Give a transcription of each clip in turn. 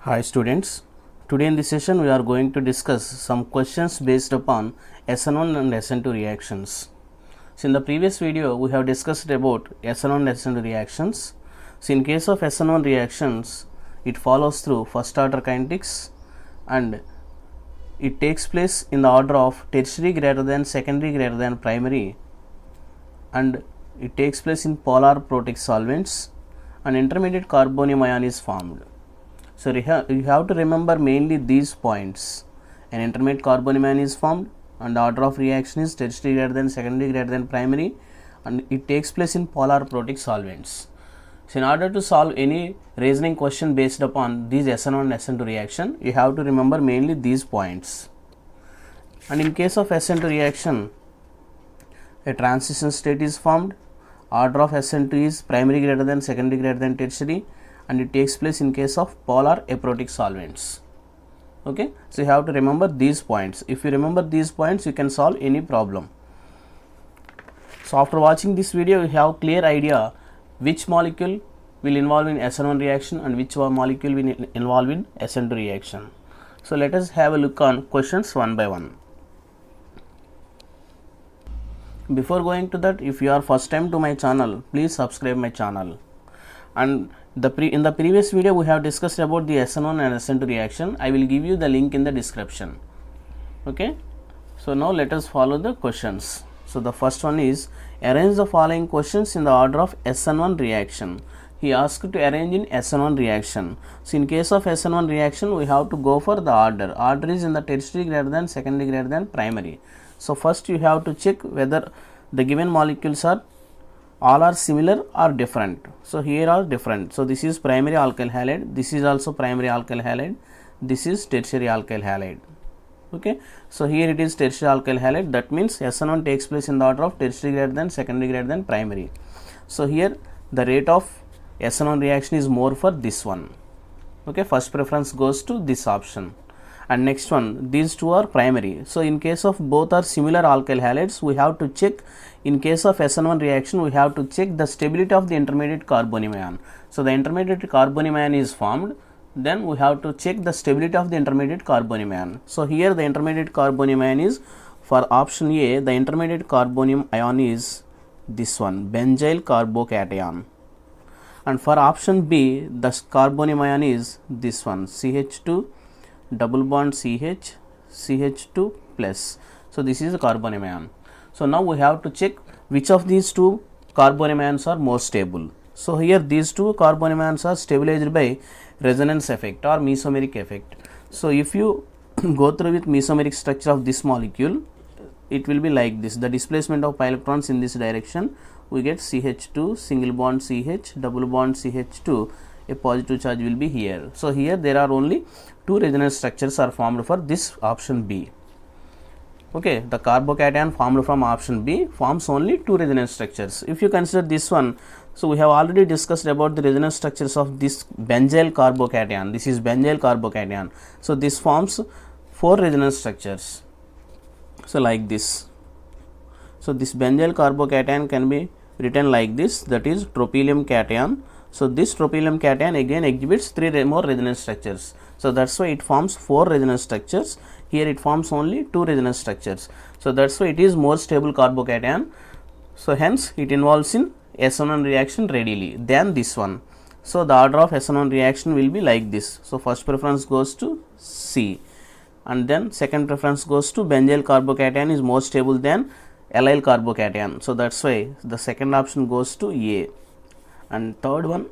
Hi students, today in this session we are going to discuss some questions based upon SN1 and SN2 reactions. So in the previous video we have discussed about SN1 and SN2 reactions. So in case of SN1 reactions, it follows through first order kinetics and it takes place in the order of tertiary greater than secondary greater than primary, and it takes place in polar protic solvents, and intermediate carbonium ion is formed. So you have to remember mainly these points. An intermediate carbonium ion is formed and the order of reaction is tertiary greater than secondary greater than primary, and it takes place in polar protic solvents. So in order to solve any reasoning question based upon these SN1 and SN2 reaction, you have to remember mainly these points. And in case of SN2 reaction, a transition state is formed. Order of SN2 is primary greater than secondary greater than tertiary, and it takes place in case of polar aprotic solvents. Okay, so you have to remember these points. If you remember these points, you can solve any problem. So after watching this video, you have clear idea which molecule will involve in SN1 reaction and which molecule will involve in SN2 reaction. So let us have a look on questions one by one. Before going to that, if you are first time to my channel, please subscribe my channel. And in the previous video we have discussed about the SN1 and SN2 reaction. I will give you the link in the description. Okay, so now let us follow the questions. So the first one is, arrange the following questions in the order of SN1 reaction. He asked to arrange in SN1 reaction. So in case of SN1 reaction, we have to go for the order. Order is in the tertiary greater than secondary greater than primary. So first you have to check whether the given molecules are all are similar or different. So here are different. So this is primary alkyl halide, this is also primary alkyl halide, this is tertiary alkyl halide. Okay, so here it is tertiary alkyl halide, that means SN1 takes place in the order of tertiary greater than secondary greater than primary. So here the rate of SN1 reaction is more for this one. Okay, first preference goes to this option. And next one, these two are primary. So in case of both are similar alkyl halides, we have to check, in case of SN1 reaction, we have to check the stability of the intermediate carbonium ion. So the intermediate carbonium ion is formed, then we have to check the stability of the intermediate carbonium ion. So here the intermediate carbonium ion is, for option A, the intermediate carbonium ion is this one, benzyl carbocation. And for option B, the carbonium ion is this one, CH2 double bond CH, CH2 plus. So this is a carbonium ion. So now we have to check which of these two carbonium ions are more stable. So here these two carbonium ions are stabilized by resonance effect or mesomeric effect. So if you go through with mesomeric structure of this molecule, it will be like this. The displacement of pi electrons in this direction, we get CH2 single bond CH double bond CH2, a positive charge will be here. So here there are only two resonance structures are formed for this option B. Okay, the carbocation formed from option B forms only two resonance structures. If you consider this one, so we have already discussed about the resonance structures of this benzyl carbocation. This is benzyl carbocation. So this forms four resonance structures. So like this. So this benzyl carbocation can be written like this, that is tropylium cation. So this tropylium cation again exhibits three more resonance structures. So that's why it forms four resonance structures. Here it forms only two resonance structures. So that's why it is more stable carbocation. So hence it involves in SN1 reaction readily than this one. So the order of SN1 reaction will be like this. So first preference goes to C, and then second preference goes to benzyl carbocation is more stable than allyl carbocation. So that's why the second option goes to A, and third one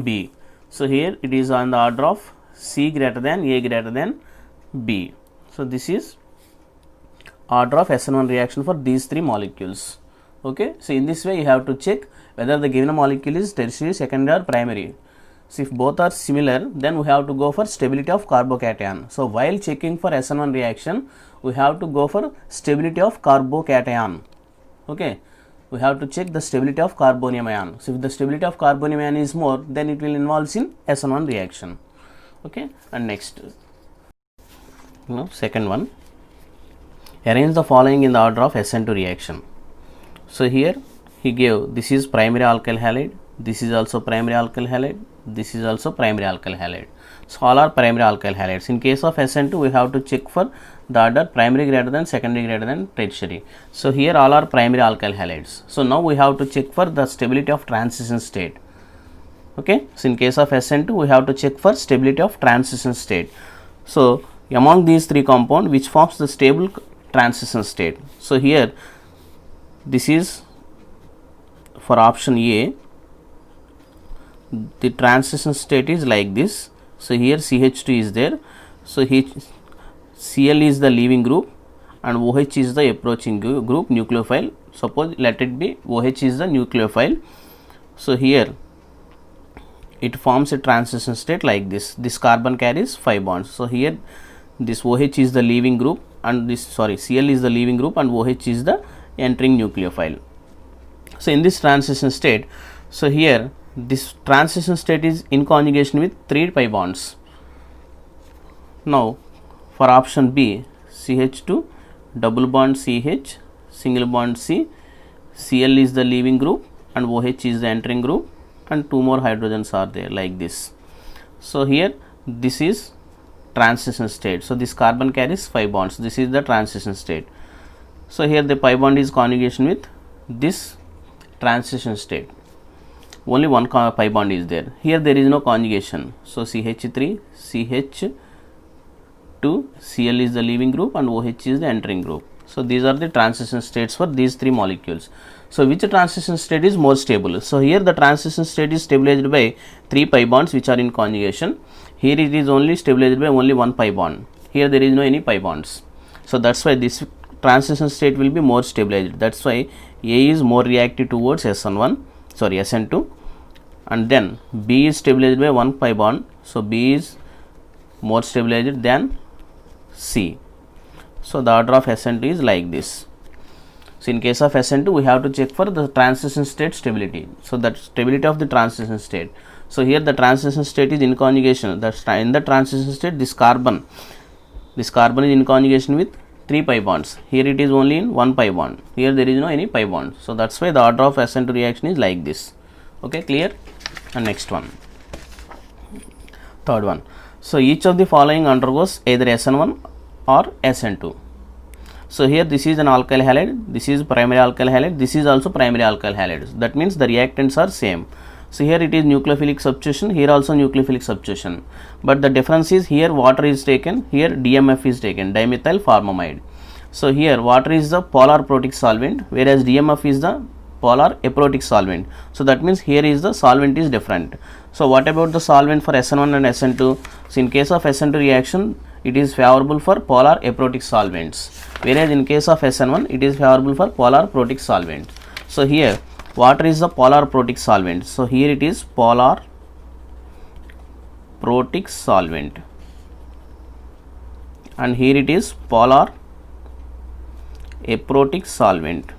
B. So here it is on the order of C greater than A greater than B. So this is order of SN1 reaction for these three molecules. Okay, so in this way you have to check whether the given molecule is tertiary, secondary or primary. So if both are similar, then we have to go for stability of carbocation. So while checking for SN1 reaction, we have to go for stability of carbocation. Okay, we have to check the stability of carbonium ion. So if the stability of carbonium ion is more, then it will involve in SN1 reaction. Okay, and next, second one, arrange the following in the order of SN2 reaction. So here he gave, this is primary alkyl halide, this is also primary alkyl halide, this is also primary alkyl halide. So all are primary alkyl halides. In case of SN2, we have to check for the order primary greater than, secondary greater than, tertiary. So here all are primary alkyl halides. So now we have to check for the stability of transition state. Okay, so in case of SN2, we have to check for stability of transition state. So among these three compounds, which forms the stable transition state? So here this is for option A, the transition state is like this. So here CH2 is there, so Cl is the leaving group and OH is the approaching group nucleophile. Suppose let it be OH is the nucleophile. So here it forms a transition state like this. This carbon carries 5 bonds. So here this OH is the leaving group and this Cl is the leaving group and OH is the entering nucleophile. So in this transition state, so here this transition state is in conjugation with 3 pi bonds. Now for option B, CH2 double bond CH, single bond C, Cl is the leaving group and OH is the entering group and 2 more hydrogens are there like this. So here this is transition state. So this carbon carries 5 bonds. This is the transition state. So here the pi bond is conjugation with this transition state. Only one pi bond is there. Here there is no conjugation. So CH3, CH2, Cl is the leaving group and OH is the entering group. So these are the transition states for these 3 molecules. So which transition state is more stable? So here the transition state is stabilized by 3 pi bonds which are in conjugation. Here it is only stabilized by only 1 pi bond. Here there is no any pi bonds. So that's why this transition state will be more stabilized. That's why A is more reactive towards SN2, and then B is stabilized by 1 pi bond. So B is more stabilized than C. So the order of SN2 is like this. So in case of SN2, we have to check for the transition state stability. So that stability of the transition state. So here the transition state is in conjugation. That's in the transition state this carbon is in conjugation with 3 pi bonds. Here it is only in 1 pi bond. Here there is no any pi bond. So that's why the order of SN2 reaction is like this. Okay, clear? And next one, third one. So each of the following undergoes either SN1 or SN2. So here this is an alkyl halide, this is primary alkyl halide, this is also primary alkyl halide. That means the reactants are same. So here it is nucleophilic substitution, here also nucleophilic substitution. But the difference is here water is taken, here DMF is taken, dimethyl formamide. So here water is the polar protic solvent, whereas DMF is the polar aprotic solvent. So that means here is the solvent is different. So what about the solvent for SN1 and SN2? So in case of SN2 reaction, it is favorable for polar aprotic solvents, whereas in case of SN1, it is favorable for polar protic solvent. So here water is the polar protic solvent. So here it is polar protic solvent, and here it is polar aprotic solvent.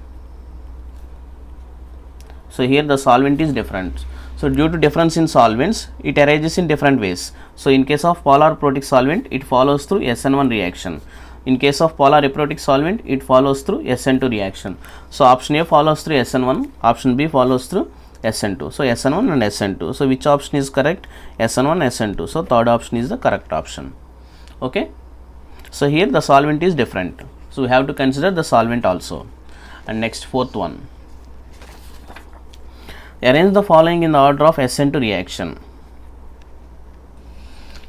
So here the solvent is different. So due to difference in solvents, it arises in different ways. So in case of polar protic solvent, it follows through SN1 reaction. In case of polar aprotic solvent, it follows through SN2 reaction. So option A follows through SN1, option B follows through SN2. So SN1 and SN2. So which option is correct? SN1, SN2. So third option is the correct option. Okay. So here the solvent is different. So we have to consider the solvent also. And next, fourth one. Arrange the following in the order of SN2 reaction.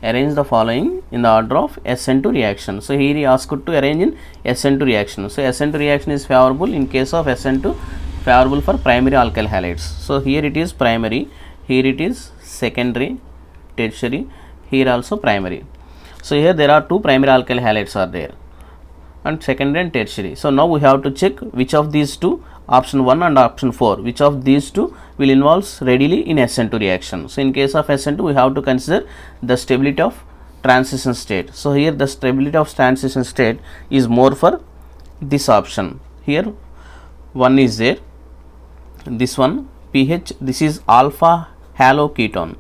Arrange the following in the order of SN2 reaction. So here he asked to arrange in SN2 reaction. So SN2 reaction is favorable in case of SN2, favorable for primary alkyl halides. So here it is primary, here it is secondary, tertiary, here also primary. So here there are 2 primary alkyl halides are there, and secondary and tertiary. So now we have to check which of these two, option 1 and option 4, which of these two will involve readily in SN2 reaction. So in case of SN2, we have to consider the stability of transition state. So here the stability of transition state is more for this option. Here one is there, this one pH, this is alpha haloketone,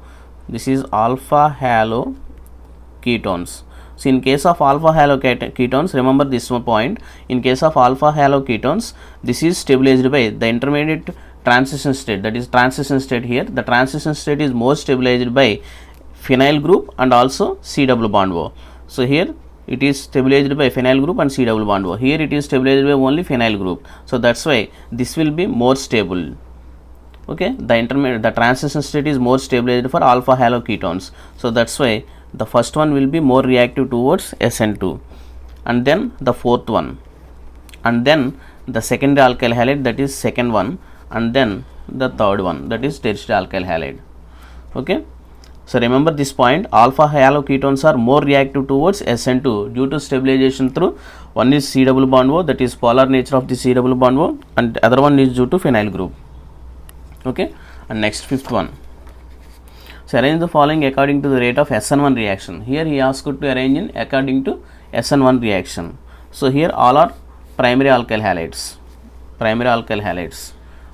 this is alpha haloketones. So in case of alpha haloketones, remember this one point, in case of alpha haloketones, this is stabilized by the intermediate transition state, that is transition state here. The transition state is more stabilized by phenyl group and also C double bond O. So here it is stabilized by phenyl group and C double bond O. Here it is stabilized by only phenyl group. So that's why this will be more stable. Okay, the transition state is more stabilized for alpha haloketones. So that's why the first one will be more reactive towards SN2, and then the fourth one, and then the secondary alkyl halide, that is second one, and then the third one, that is tertiary alkyl halide. Okay, so remember this point, alpha haloketones are more reactive towards SN2 due to stabilization through one is C double bond O, that is polar nature of the C double bond O, and the other one is due to phenyl group. Okay, and next fifth one. So arrange the following according to the rate of SN1 reaction. Here he asked to arrange in according to SN1 reaction. So here all are primary alkyl halides.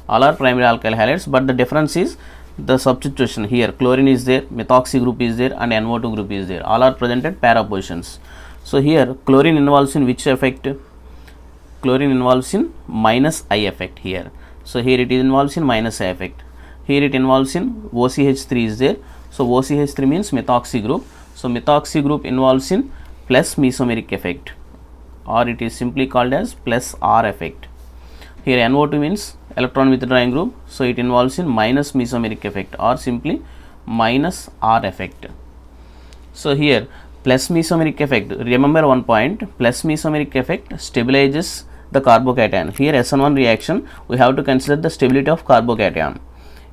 All are primary alkyl halides, but the difference is the substitution. Here chlorine is there, methoxy group is there, and NO2 group is there. All are present at para positions. So here chlorine involves in which effect? Chlorine involves in minus I effect here. So here it involves in minus I effect. Here it involves in OCH3 is there. So OCH3 means methoxy group. So methoxy group involves in plus mesomeric effect, or it is simply called as plus R effect. Here NO2 means electron withdrawing group. So it involves in minus mesomeric effect, or simply minus R effect. So here plus mesomeric effect, remember one point, plus mesomeric effect stabilizes the carbocation. Here SN1 reaction, we have to consider the stability of carbocation.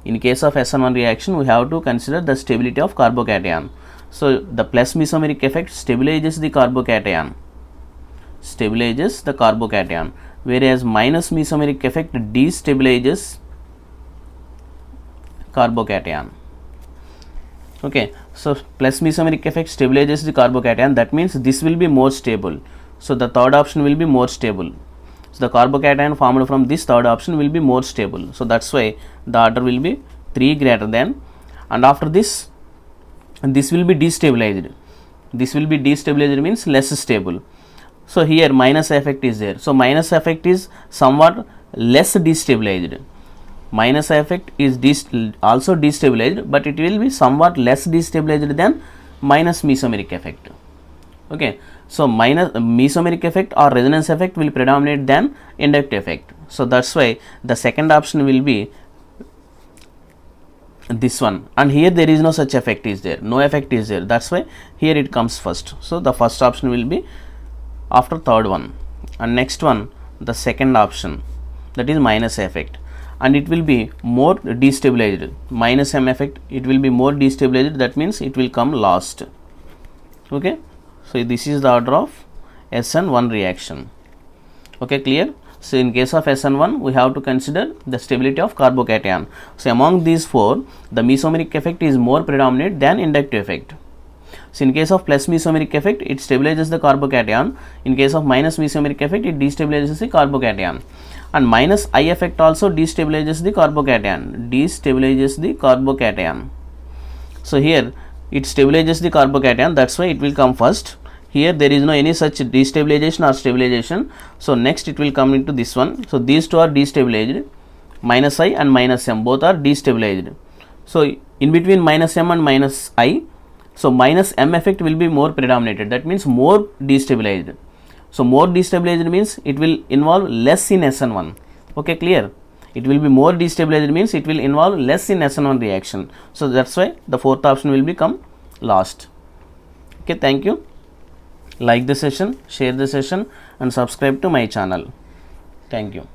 In case of SN1 reaction, we have to consider the stability of carbocation. So the plus mesomeric effect stabilizes the carbocation, whereas minus mesomeric effect destabilizes carbocation. Okay, so plus mesomeric effect stabilizes the carbocation, that means this will be more stable. So the third option will be more stable. So the carbocation formed from this third option will be more stable. So that's why the order will be 3 greater than, and after this will be destabilized. This will be destabilized means less stable. So here minus effect is there. So minus effect is somewhat less destabilized. Minus effect is also destabilized, but it will be somewhat less destabilized than minus mesomeric effect. Okay, so minus mesomeric effect or resonance effect will predominate than inductive effect. So that's why the second option will be this one, and here there is no such effect is there, no effect is there, that's why here it comes first. So the first option will be after third one, and next one the second option, that is minus effect, and it will be more destabilized. Minus M effect, it will be more destabilized, that means it will come last. Okay, so this is the order of SN1 reaction. Okay, clear? So in case of SN1, we have to consider the stability of carbocation. So among these four, the mesomeric effect is more predominant than inductive effect. So in case of plus mesomeric effect, it stabilizes the carbocation. In case of minus mesomeric effect, it destabilizes the carbocation. And minus I effect also destabilizes the carbocation. So here it stabilizes the carbocation, that's why it will come first. Here there is no any such destabilization or stabilization. So next it will come into this one. So these two are destabilized. Minus I and minus M both are destabilized. So in between minus M and minus I, so minus M effect will be more predominated. That means more destabilized. So more destabilized means it will involve less in SN1. Okay, clear? It will be more destabilized means it will involve less in SN1 reaction. So that's why the fourth option will become last. Okay, thank you. Like the session, share the session, and subscribe to my channel. Thank you.